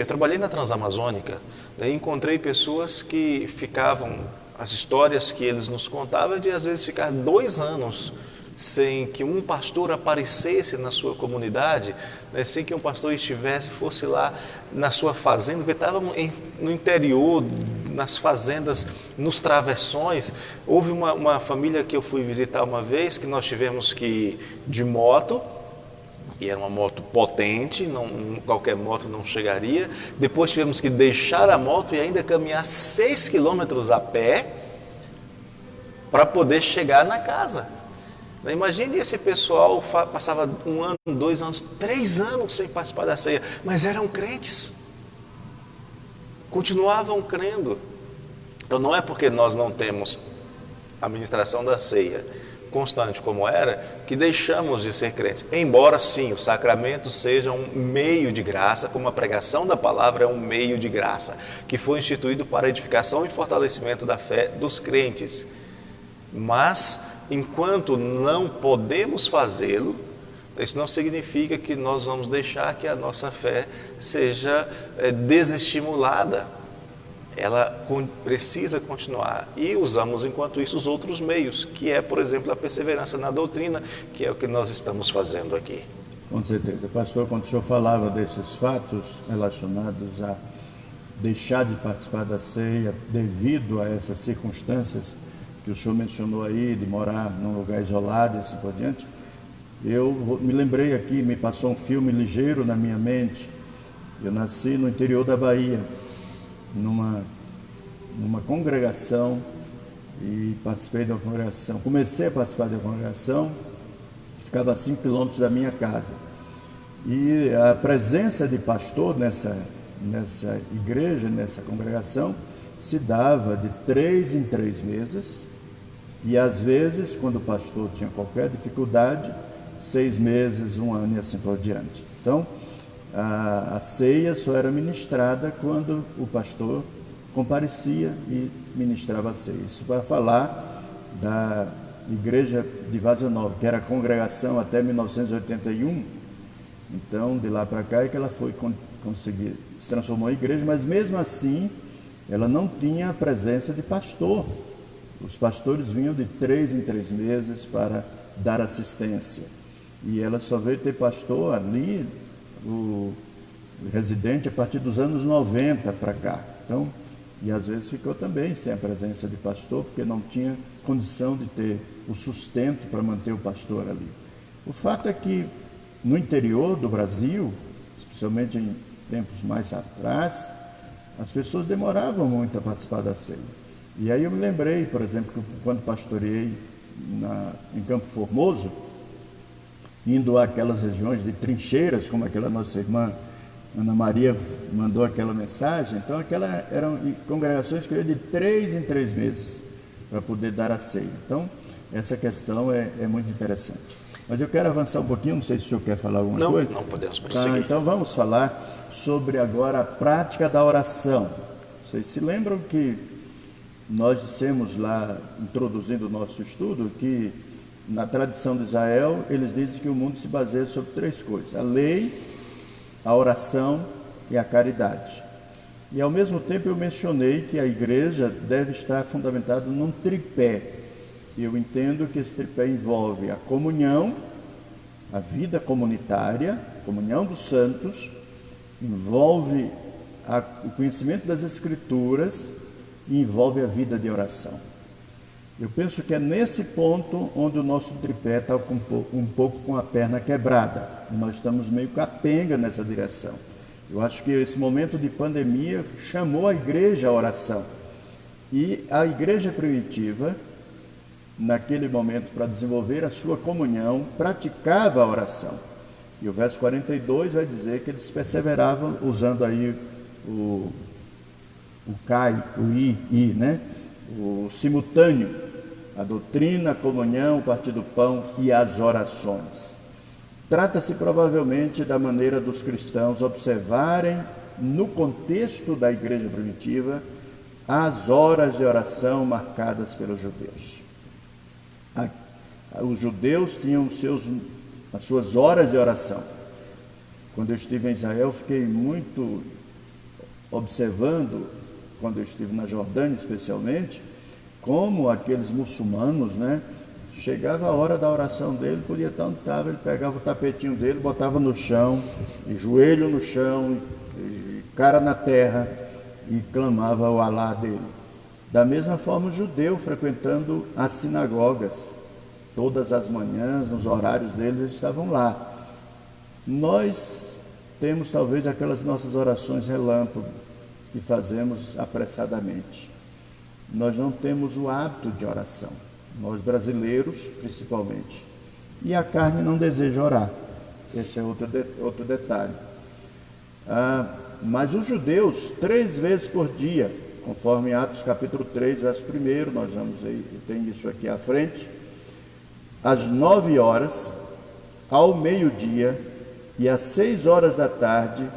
trabalhei na Transamazônica, né, e encontrei pessoas que ficavam, as histórias que eles nos contavam, de às vezes ficar 2 anos sem que um pastor aparecesse na sua comunidade, né, sem que um pastor fosse lá na sua fazenda, porque estavam no interior, nas fazendas, nos travessões. Houve uma família que eu fui visitar uma vez, que nós tivemos que ir de moto, e era uma moto potente, qualquer moto não chegaria. Depois tivemos que deixar a moto e ainda caminhar 6 quilômetros a pé para poder chegar na casa. Imagine, esse pessoal passava 1 ano, 2 anos, 3 anos sem participar da ceia, mas eram crentes, continuavam crendo. Então não é porque nós não temos a ministração da ceia constante como era, que deixamos de ser crentes. Embora sim, o sacramento seja um meio de graça, como a pregação da palavra é um meio de graça, que foi instituído para a edificação e fortalecimento da fé dos crentes. Mas enquanto não podemos fazê-lo, isso não significa que nós vamos deixar que a nossa fé seja desestimulada. Ela precisa continuar, e usamos enquanto isso os outros meios, que é, por exemplo, a perseverança na doutrina, que é o que nós estamos fazendo aqui. Com certeza. Pastor, quando o senhor falava desses fatos relacionados a deixar de participar da ceia devido a essas circunstâncias que o senhor mencionou aí, de morar num lugar isolado e assim por diante, eu me lembrei aqui, me passou um filme ligeiro na minha mente. Eu nasci no interior da Bahia, numa congregação, e participei da congregação. Comecei a participar da congregação, que ficava a 5 quilômetros da minha casa. E a presença de pastor nessa igreja, nessa congregação, se dava de 3 em 3 meses. E às vezes, quando o pastor tinha qualquer dificuldade, 6 meses, 1 ano e assim por diante. Então, a ceia só era ministrada quando o pastor comparecia e ministrava a ceia. Isso para falar da igreja de Várzea Nova, que era a congregação até 1981. Então, de lá para cá é que ela foi conseguir, se transformou em igreja, mas mesmo assim, ela não tinha a presença de pastor. Os pastores vinham de 3 em 3 meses para dar assistência. E ela só veio ter pastor ali, o residente, a partir dos anos 90 para cá. Então, e às vezes ficou também sem a presença de pastor, porque não tinha condição de ter o sustento para manter o pastor ali. O fato é que no interior do Brasil, especialmente em tempos mais atrás, as pessoas demoravam muito a participar da ceia. E aí eu me lembrei, por exemplo, que quando pastoreei em Campo Formoso, indo àquelas regiões de trincheiras, como aquela nossa irmã Ana Maria mandou aquela mensagem, então eram congregações que eu ia de 3 em 3 meses para poder dar a ceia. Então, essa questão é muito interessante. Mas eu quero avançar um pouquinho, não sei se o senhor quer falar alguma coisa. Não podemos prosseguir. Tá, então vamos falar sobre agora a prática da oração. Vocês se lembram que nós dissemos lá, introduzindo o nosso estudo, que na tradição de Israel, eles dizem que o mundo se baseia sobre 3 coisas: a lei, a oração e a caridade. E ao mesmo tempo eu mencionei que a igreja deve estar fundamentada num tripé. E eu entendo que esse tripé envolve a comunhão, a vida comunitária, a comunhão dos santos, envolve o conhecimento das Escrituras e envolve a vida de oração. Eu penso que é nesse ponto onde o nosso tripé está um pouco com a perna quebrada. Nós estamos meio capenga nessa direção. Eu acho que esse momento de pandemia chamou a igreja à oração. E a igreja primitiva, naquele momento, para desenvolver a sua comunhão, praticava a oração. E o verso 42 vai dizer que eles perseveravam usando aí o cai, o i, né? O simultâneo, a doutrina, a comunhão, o partir do pão e as orações. Trata-se provavelmente da maneira dos cristãos observarem, no contexto da igreja primitiva, as horas de oração marcadas pelos judeus. Os judeus tinham as suas horas de oração. Quando eu estive em Israel, fiquei muito observando, quando eu estive na Jordânia especialmente, como aqueles muçulmanos, né? Chegava a hora da oração dele, podia estar onde estava, ele pegava o tapetinho dele, botava no chão, e joelho no chão, e cara na terra, e clamava o Alá dele. Da mesma forma, o judeu frequentando as sinagogas, todas as manhãs, nos horários deles, eles estavam lá. Nós temos talvez aquelas nossas orações relâmpago, que fazemos apressadamente. Nós não temos o hábito de oração, nós brasileiros principalmente, e a carne não deseja orar. Esse é outro detalhe. Mas os judeus, 3 vezes por dia, conforme Atos capítulo 3, verso 1, nós vamos aí, tem isso aqui à frente, às 9 horas, ao meio-dia e às 6 horas da tarde,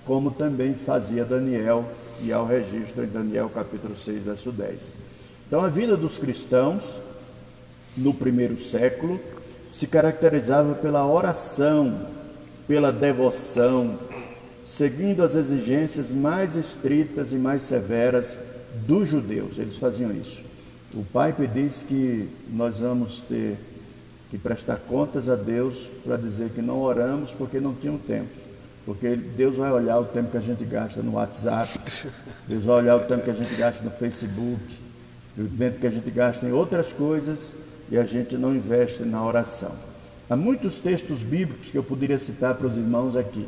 como também fazia Daniel, e ao registro em Daniel capítulo 6, verso 10. Então a vida dos cristãos, no primeiro século, se caracterizava pela oração, pela devoção, seguindo as exigências mais estritas e mais severas dos judeus. Eles faziam isso. O Piper diz que nós vamos ter que prestar contas a Deus para dizer que não oramos porque não tínhamos tempo. Porque Deus vai olhar o tempo que a gente gasta no WhatsApp, Deus vai olhar o tempo que a gente gasta no Facebook, o tempo que a gente gasta em outras coisas e a gente não investe na oração. Há muitos textos bíblicos que eu poderia citar para os irmãos aqui.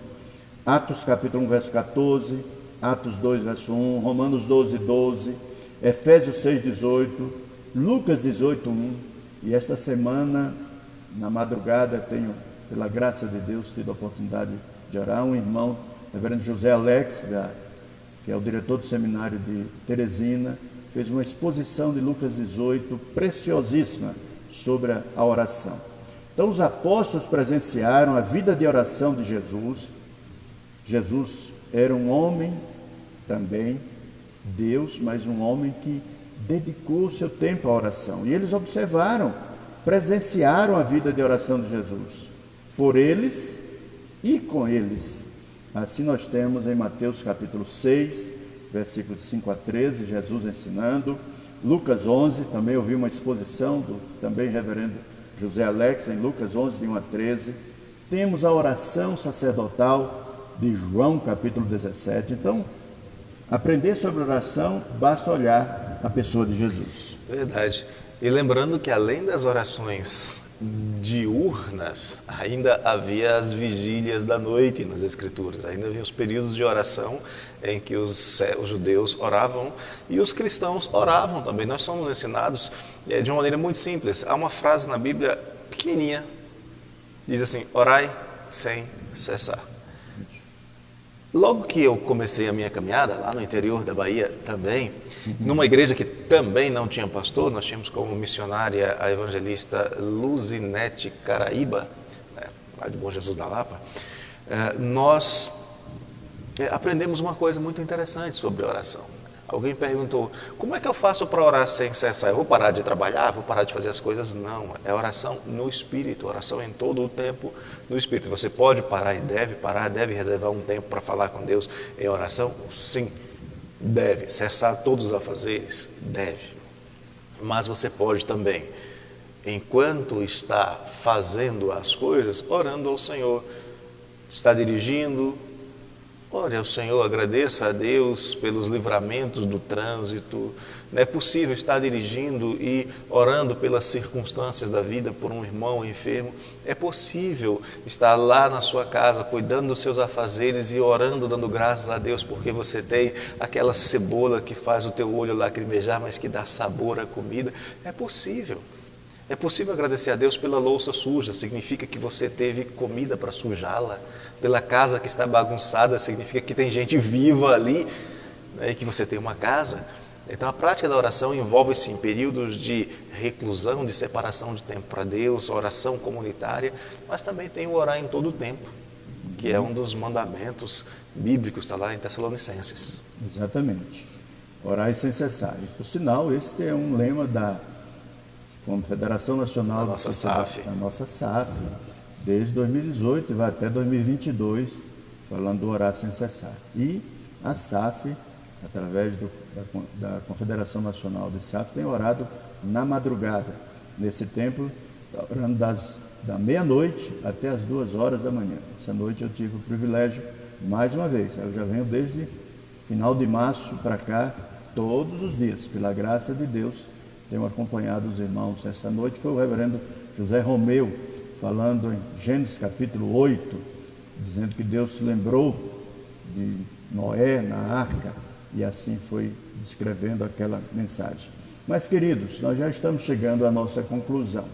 Atos capítulo 1, verso 14, Atos 2, verso 1, Romanos 12, 12, Efésios 6, 18, Lucas 18, 1. E esta semana, na madrugada, tenho, pela graça de Deus, tido a oportunidade de orar. Um irmão, reverendo José Alex, que é o diretor do seminário de Teresina, fez uma exposição de Lucas 18, preciosíssima, sobre a oração. Então os apóstolos presenciaram a vida de oração de Jesus. Jesus era um homem também, Deus, mas um homem que dedicou o seu tempo à oração. E eles observaram, presenciaram a vida de oração de Jesus, por eles e com eles. Assim nós temos em Mateus capítulo 6, versículos 5 a 13, Jesus ensinando. Lucas 11, também ouvi uma exposição do também reverendo José Alex, em Lucas 11, de 1 a 13. Temos a oração sacerdotal de João, capítulo 17. Então, aprender sobre oração, basta olhar a pessoa de Jesus. Verdade. E lembrando que além das orações diurnas, ainda havia as vigílias da noite nas Escrituras, ainda havia os períodos de oração em que os judeus oravam e os cristãos oravam também. Nós somos ensinados de uma maneira muito simples. Há uma frase na Bíblia pequenininha, diz assim: orai sem cessar. Logo que eu comecei a minha caminhada, lá no interior da Bahia também, numa igreja que também não tinha pastor, nós tínhamos como missionária a evangelista Luzinete Caraíba, lá de Bom Jesus da Lapa, nós aprendemos uma coisa muito interessante sobre oração. Alguém perguntou: como é que eu faço para orar sem cessar? Eu vou parar de trabalhar? Vou parar de fazer as coisas? Não, é oração no Espírito, oração em todo o tempo no Espírito. Você pode parar e deve parar, deve reservar um tempo para falar com Deus em oração? Sim, deve. Cessar todos os afazeres? Deve. Mas você pode também, enquanto está fazendo as coisas, orando ao Senhor. Está dirigindo? Ore ao Senhor, agradeça a Deus pelos livramentos do trânsito. Não é possível estar dirigindo e orando pelas circunstâncias da vida, por um irmão enfermo. É possível estar lá na sua casa, cuidando dos seus afazeres e orando, dando graças a Deus, porque você tem aquela cebola que faz o teu olho lacrimejar, mas que dá sabor à comida. É possível. É possível agradecer a Deus pela louça suja, significa que você teve comida para sujá-la. Pela casa que está bagunçada, significa que tem gente viva ali, né, e que você tem uma casa. Então a prática da oração envolve-se em períodos de reclusão, de separação de tempo para Deus, oração comunitária, mas também tem o orar em todo o tempo, que é um dos mandamentos bíblicos, está lá em Tessalonicenses. Exatamente. Orar sem cessar. E, por sinal, esse é um lema da Confederação Nacional da nossa SAF. Da nossa SAF, desde 2018 e vai até 2022, falando do orar sem cessar. E a SAF, através da Confederação Nacional de SAF, tem orado na madrugada. Nesse tempo, orando da meia-noite até as 2 horas da manhã. Essa noite eu tive o privilégio, mais uma vez, eu já venho desde final de março para cá, todos os dias, pela graça de Deus, tenho acompanhado os irmãos. Essa noite foi o reverendo José Romeu, falando em Gênesis capítulo 8, dizendo que Deus se lembrou de Noé na arca, e assim foi descrevendo aquela mensagem. Mas, queridos, nós já estamos chegando à nossa conclusão.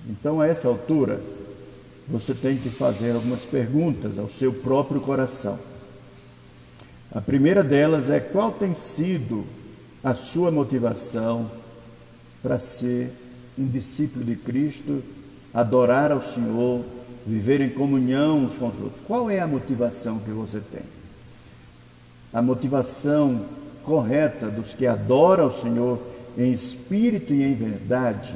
Então, a essa altura, você tem que fazer algumas perguntas ao seu próprio coração. A primeira delas é: qual tem sido a sua motivação para ser um discípulo de Cristo, adorar ao Senhor, viver em comunhão uns com os outros? Qual é a motivação que você tem? A motivação correta dos que adoram ao Senhor em espírito e em verdade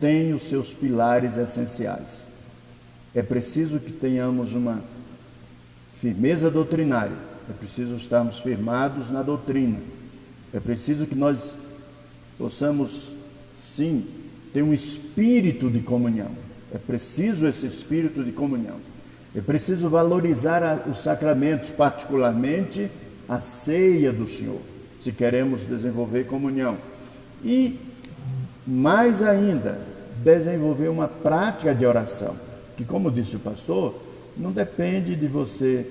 tem os seus pilares essenciais. É preciso que tenhamos uma firmeza doutrinária, é preciso estarmos firmados na doutrina, é preciso que nós possamos, sim, ter um espírito de comunhão. É preciso esse espírito de comunhão. É preciso valorizar os sacramentos, particularmente a ceia do Senhor, se queremos desenvolver comunhão. E, mais ainda, desenvolver uma prática de oração, que, como disse o pastor, não depende de você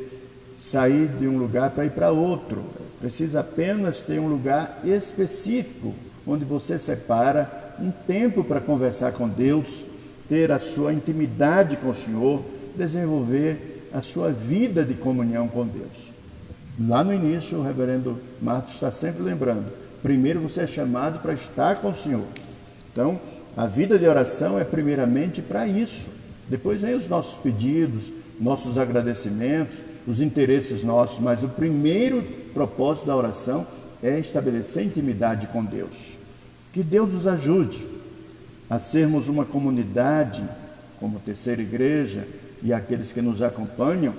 sair de um lugar para ir para outro. Precisa apenas ter um lugar específico, onde você separa um tempo para conversar com Deus, ter a sua intimidade com o Senhor, desenvolver a sua vida de comunhão com Deus. Lá no início, o reverendo Marcos está sempre lembrando, primeiro você é chamado para estar com o Senhor. Então, a vida de oração é primeiramente para isso. Depois vem os nossos pedidos, nossos agradecimentos, os interesses nossos, mas o primeiro propósito da oração é estabelecer intimidade com Deus. Que Deus nos ajude a sermos uma comunidade, como Terceira Igreja e aqueles que nos acompanham,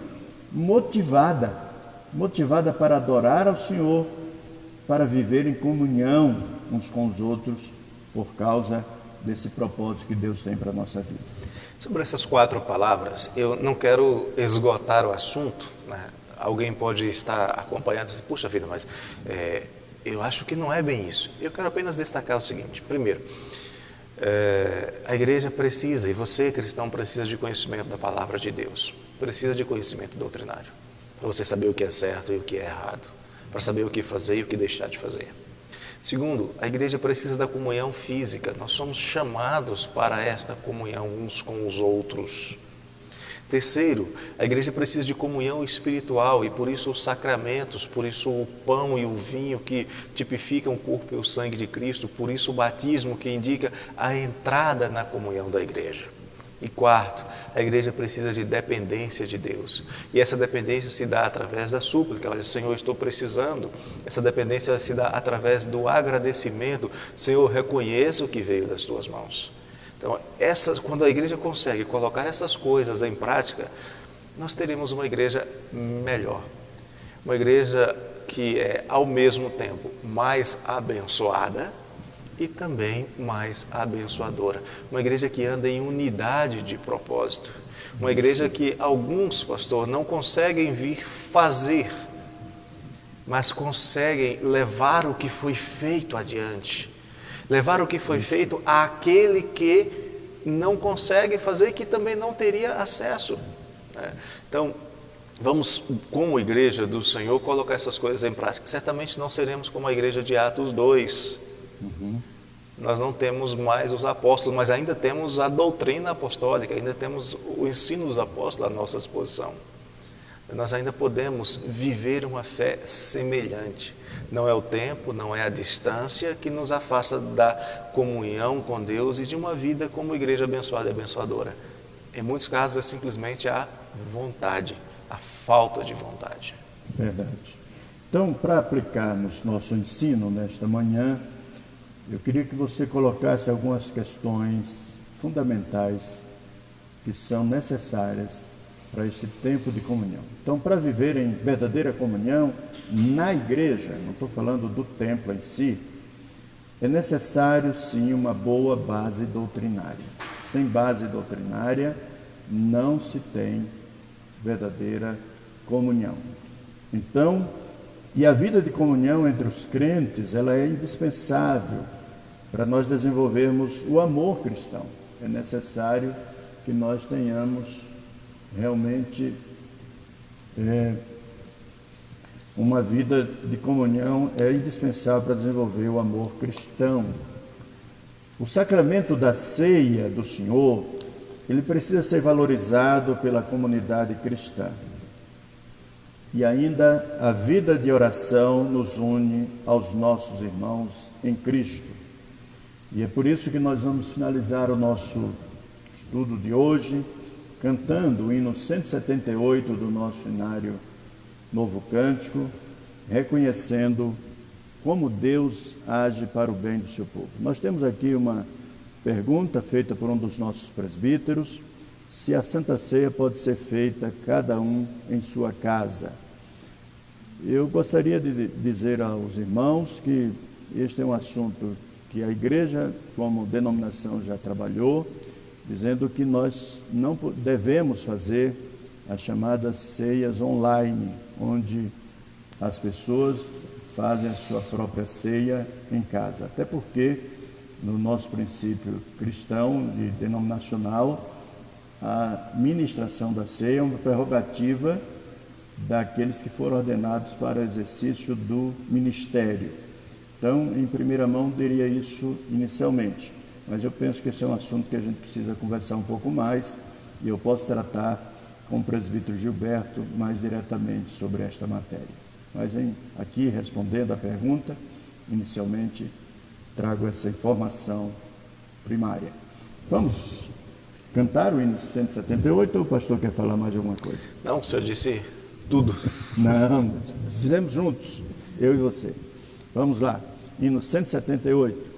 motivada para adorar ao Senhor, para viver em comunhão uns com os outros, por causa desse propósito que Deus tem para a nossa vida. Sobre essas 4 palavras, eu não quero esgotar o assunto, né? Alguém pode estar acompanhando e dizer, puxa vida, mas eu acho que não é bem isso. Eu quero apenas destacar o seguinte. Primeiro, a igreja precisa, e você, cristão, precisa de conhecimento da palavra de Deus. Precisa de conhecimento doutrinário, para você saber o que é certo e o que é errado, para saber o que fazer e o que deixar de fazer. Segundo, a igreja precisa da comunhão física. Nós somos chamados para esta comunhão uns com os outros. Terceiro, a igreja precisa de comunhão espiritual e por isso os sacramentos, por isso o pão e o vinho que tipificam o corpo e o sangue de Cristo, por isso o batismo que indica a entrada na comunhão da igreja. E quarto, a igreja precisa de dependência de Deus. E essa dependência se dá através da súplica. Ela diz, Senhor, estou precisando. Essa dependência se dá através do agradecimento. Senhor, reconheço o que veio das tuas mãos. Então, quando a igreja consegue colocar essas coisas em prática, nós teremos uma igreja melhor. Uma igreja que é, ao mesmo tempo, mais abençoada e também mais abençoadora. Uma igreja que anda em unidade de propósito. Uma igreja que alguns, pastor, não conseguem vir fazer, mas conseguem levar o que foi feito adiante. Levar o que foi feito àquele que não consegue fazer e que também não teria acesso. Então, vamos, como igreja do Senhor, colocar essas coisas em prática. Certamente não seremos como a igreja de Atos 2. Nós não temos mais os apóstolos, mas ainda temos a doutrina apostólica, ainda temos o ensino dos apóstolos à nossa disposição. Nós ainda podemos viver uma fé semelhante. Não é o tempo, não é a distância que nos afasta da comunhão com Deus e de uma vida como igreja abençoada e abençoadora. Em muitos casos é simplesmente a vontade, a falta de vontade. Verdade. Então, para aplicarmos nosso ensino nesta manhã, eu queria que você colocasse algumas questões fundamentais que são necessárias para este tempo de comunhão. Então, para viver em verdadeira comunhão na igreja, não estou falando do templo em si, é necessário sim uma boa base doutrinária. Sem base doutrinária, não se tem verdadeira comunhão. Então, e a vida de comunhão entre os crentes, ela é indispensável para nós desenvolvermos o amor cristão. É necessário que nós tenhamos realmente uma vida de comunhão, é indispensável para desenvolver o amor cristão. O sacramento da ceia do Senhor, ele precisa ser valorizado pela comunidade cristã. E ainda a vida de oração nos une aos nossos irmãos em Cristo. E é por isso que nós vamos finalizar o nosso estudo de hoje cantando o hino 178 do nosso inário Novo Cântico, reconhecendo como Deus age para o bem do seu povo. Nós temos aqui uma pergunta feita por um dos nossos presbíteros, se a Santa Ceia pode ser feita cada um em sua casa. Eu gostaria de dizer aos irmãos que este é um assunto que a igreja, como denominação, já trabalhou, dizendo que nós não devemos fazer as chamadas ceias online, onde as pessoas fazem a sua própria ceia em casa. Até porque, no nosso princípio cristão e denominacional, a ministração da ceia é uma prerrogativa daqueles que foram ordenados para o exercício do ministério. Então, em primeira mão, diria isso inicialmente. Mas eu penso que esse é um assunto que a gente precisa conversar um pouco mais e eu posso tratar com o presbítero Gilberto mais diretamente sobre esta matéria. Mas aqui, respondendo à pergunta, inicialmente trago essa informação primária. Vamos cantar o hino 178 ou o pastor quer falar mais alguma coisa? Não, o senhor disse tudo. Não, fizemos juntos, eu e você. Vamos lá, hino 178.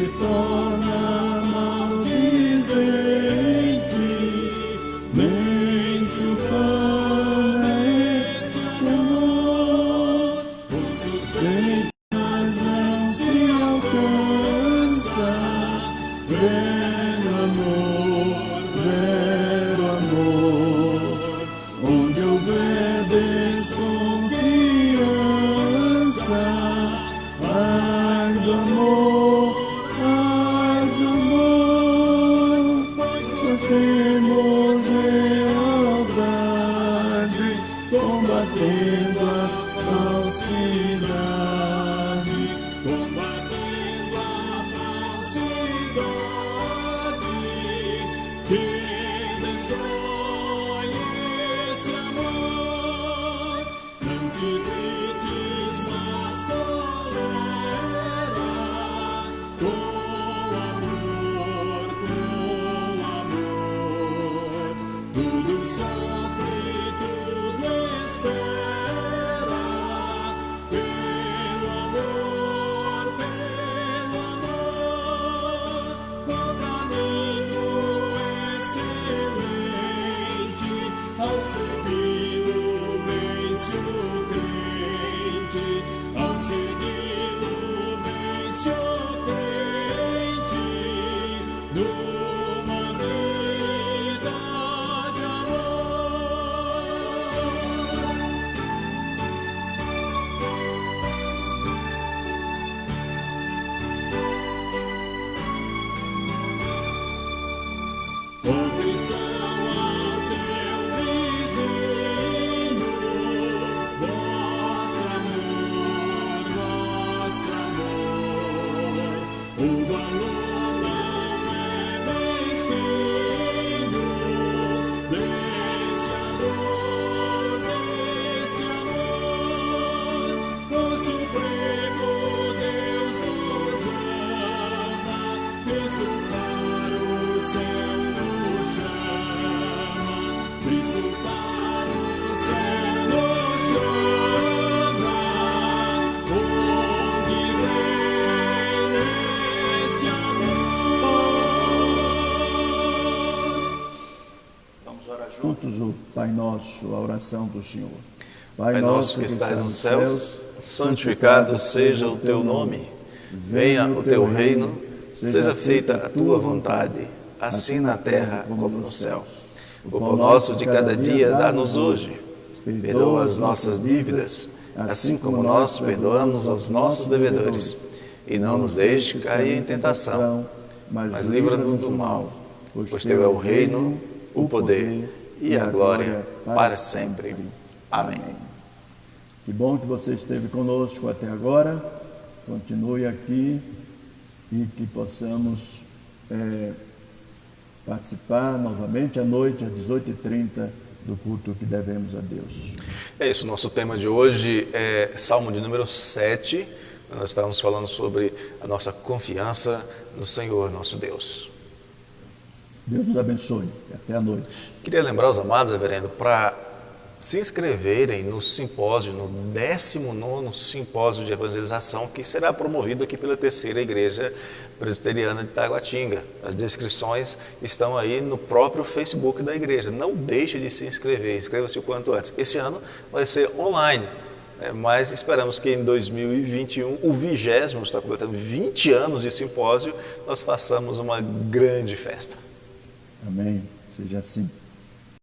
se torna maldizente, nem se ufana esse amor, o suspeito não se alcança. Velho amor, onde houver desconfiança, ai do amor, pois nós temos lealdade, combatendo a falsidade, combatendo a falsidade, que destrói esse amor. Não te irrites, mas tolera, com amor, tudo sofre, tudo espera, pelo amor, o caminho excelente, ao segui-lo vence o crente, ao segui-lo vence o crente, numa vida de amor. O cristão ao teu vizinho mostra amor, o valor não é mesquinho, nesse amor, o Supremo Deus nos ama, Cristo para o céu nos chama, Cristo para o céu nos chama, onde reina esse amor. Vamos orar juntos o Pai Nosso, a oração do Senhor. Pai nosso que estás nos céus, santificado seja o teu nome. Venha o teu reino, seja feita a tua vontade, assim na terra como no céu. O pão nosso de cada dia dá-nos hoje. Perdoa as nossas dívidas, assim como nós perdoamos aos nossos devedores. E não nos deixe cair em tentação, mas livra-nos do mal. Pois teu é o reino, o poder e a glória para sempre. Amém. Que bom que você esteve conosco até agora. Continue aqui e que possamos participar novamente à noite, às 18h30, do culto que devemos a Deus. É isso, nosso tema de hoje é Salmo de número 7. Nós estávamos falando sobre a nossa confiança no Senhor, nosso Deus. Deus nos abençoe. Até a noite. Queria lembrar os amados, reverendo, para se inscreverem no simpósio, no 19º simpósio de evangelização, que será promovido aqui pela Terceira Igreja Presbiteriana de Taguatinga. As descrições estão aí no próprio Facebook da igreja. Não deixe de se inscrever, inscreva-se o quanto antes. Esse ano vai ser online, mas esperamos que em 2021, o 20º, está completando 20 anos de simpósio, nós façamos uma grande festa. Amém. Seja assim.